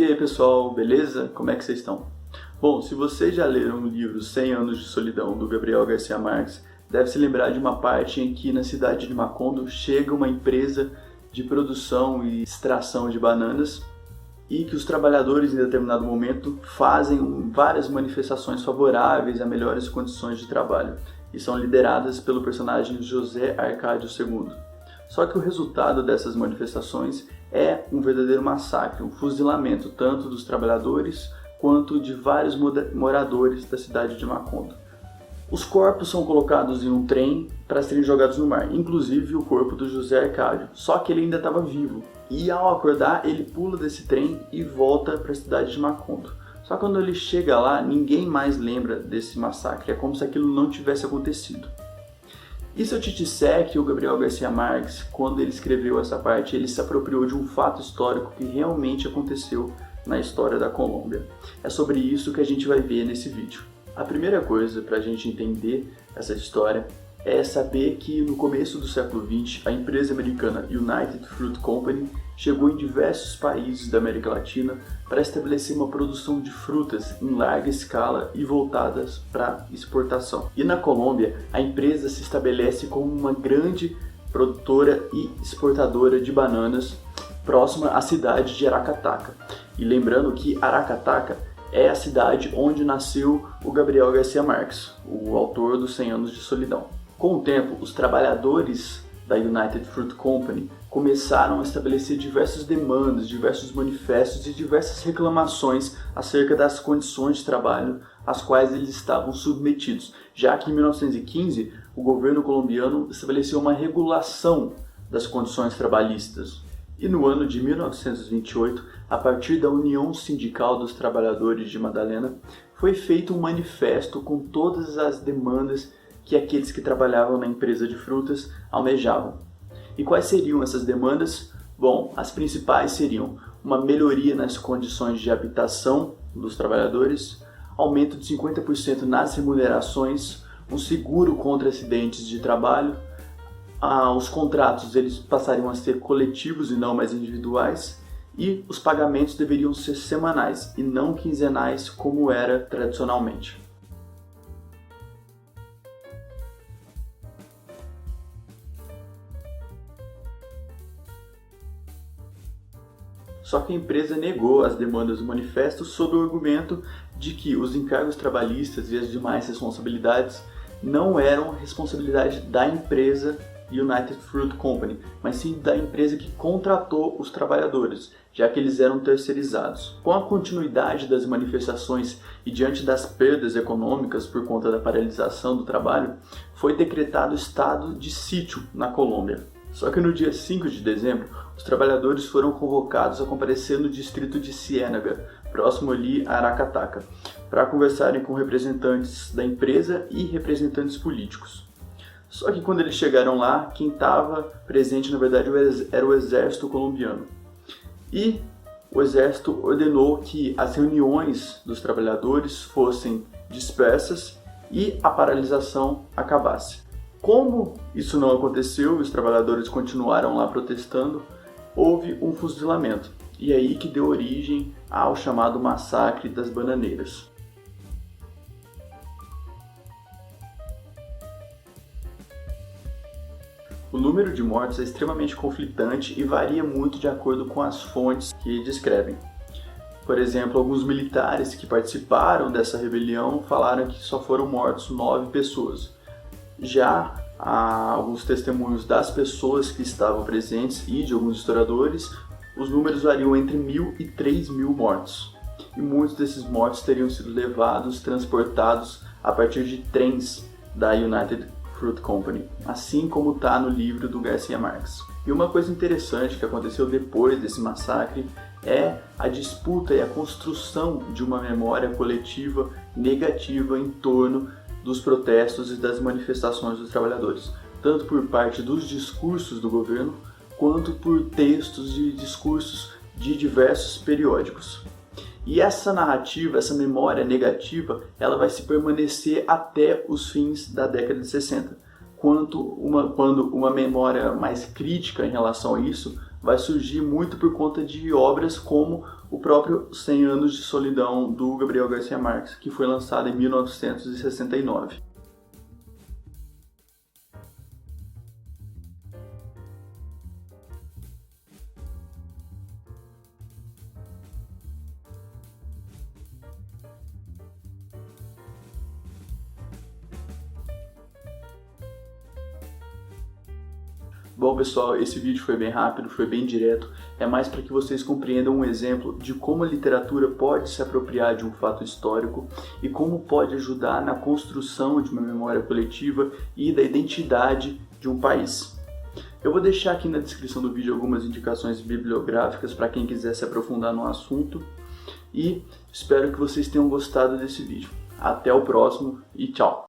E aí pessoal, beleza? Como é que vocês estão? Bom, se vocês já leram o livro 100 Anos de Solidão, do Gabriel Garcia Marques, deve se lembrar de uma parte em que na cidade de Macondo chega uma empresa de produção e extração de bananas e que os trabalhadores em determinado momento fazem várias manifestações favoráveis a melhores condições de trabalho e são lideradas pelo personagem José Arcádio II. Só que o resultado dessas manifestações é um verdadeiro massacre, um fuzilamento tanto dos trabalhadores quanto de vários moradores da cidade de Macondo. Os corpos são colocados em um trem para serem jogados no mar, inclusive o corpo do José Arcádio, só que ele ainda estava vivo. E ao acordar, ele pula desse trem e volta para a cidade de Macondo. Só que quando ele chega lá, ninguém mais lembra desse massacre, é como se aquilo não tivesse acontecido. E se eu te disser que o Gabriel Garcia Marques, quando ele escreveu essa parte, ele se apropriou de um fato histórico que realmente aconteceu na história da Colômbia? É sobre isso que a gente vai ver nesse vídeo. A primeira coisa para a gente entender essa história é saber que no começo do século XX, a empresa americana United Fruit Company chegou em diversos países da América Latina para estabelecer uma produção de frutas em larga escala e voltadas para exportação. E na Colômbia, a empresa se estabelece como uma grande produtora e exportadora de bananas próxima à cidade de Aracataca. E lembrando que Aracataca é a cidade onde nasceu o Gabriel Garcia Marques, o autor dos 100 Anos de Solidão. Com o tempo, os trabalhadores da United Fruit Company começaram a estabelecer diversas demandas, diversos manifestos e diversas reclamações acerca das condições de trabalho às quais eles estavam submetidos, já que em 1915 o governo colombiano estabeleceu uma regulação das condições trabalhistas. E no ano de 1928, a partir da União Sindical dos Trabalhadores de Madalena, foi feito um manifesto com todas as demandas que aqueles que trabalhavam na empresa de frutas almejavam. E quais seriam essas demandas? Bom, as principais seriam uma melhoria nas condições de habitação dos trabalhadores, aumento de 50% nas remunerações, um seguro contra acidentes de trabalho, os contratos eles passariam a ser coletivos e não mais individuais, e os pagamentos deveriam ser semanais e não quinzenais como era tradicionalmente. Só que a empresa negou as demandas do manifesto sob o argumento de que os encargos trabalhistas e as demais responsabilidades não eram responsabilidade da empresa United Fruit Company, mas sim da empresa que contratou os trabalhadores, já que eles eram terceirizados. Com a continuidade das manifestações e diante das perdas econômicas por conta da paralisação do trabalho, foi decretado estado de sítio na Colômbia. Só que no dia 5 de dezembro, os trabalhadores foram convocados a comparecer no distrito de Ciénaga, próximo ali a Aracataca, para conversarem com representantes da empresa e representantes políticos. Só que quando eles chegaram lá, quem estava presente na verdade era o exército colombiano. E o exército ordenou que as reuniões dos trabalhadores fossem dispersas e a paralisação acabasse. Como isso não aconteceu e os trabalhadores continuaram lá protestando, houve um fuzilamento. E é aí que deu origem ao chamado Massacre das Bananeiras. O número de mortos é extremamente conflitante e varia muito de acordo com as fontes que descrevem. Por exemplo, alguns militares que participaram dessa rebelião falaram que só foram mortos 9 pessoas. Já há alguns testemunhos das pessoas que estavam presentes e de alguns historiadores, os números variam entre 1.000 e 3.000 mortos. E muitos desses mortos teriam sido levados, transportados a partir de trens da United Fruit Company, assim como está no livro do Garcia Marques. E uma coisa interessante que aconteceu depois desse massacre é a disputa e a construção de uma memória coletiva negativa em torno dos protestos e das manifestações dos trabalhadores, tanto por parte dos discursos do governo, quanto por textos e discursos de diversos periódicos. E essa narrativa, essa memória negativa, ela vai se permanecer até os fins da década de 60, quando uma memória mais crítica em relação a isso vai surgir muito por conta de obras como o próprio 100 Anos de Solidão do Gabriel Garcia Marques, que foi lançado em 1969. Bom, pessoal, esse vídeo foi bem rápido, foi bem direto, é mais para que vocês compreendam um exemplo de como a literatura pode se apropriar de um fato histórico e como pode ajudar na construção de uma memória coletiva e da identidade de um país. Eu vou deixar aqui na descrição do vídeo algumas indicações bibliográficas para quem quiser se aprofundar no assunto e espero que vocês tenham gostado desse vídeo. Até o próximo e tchau!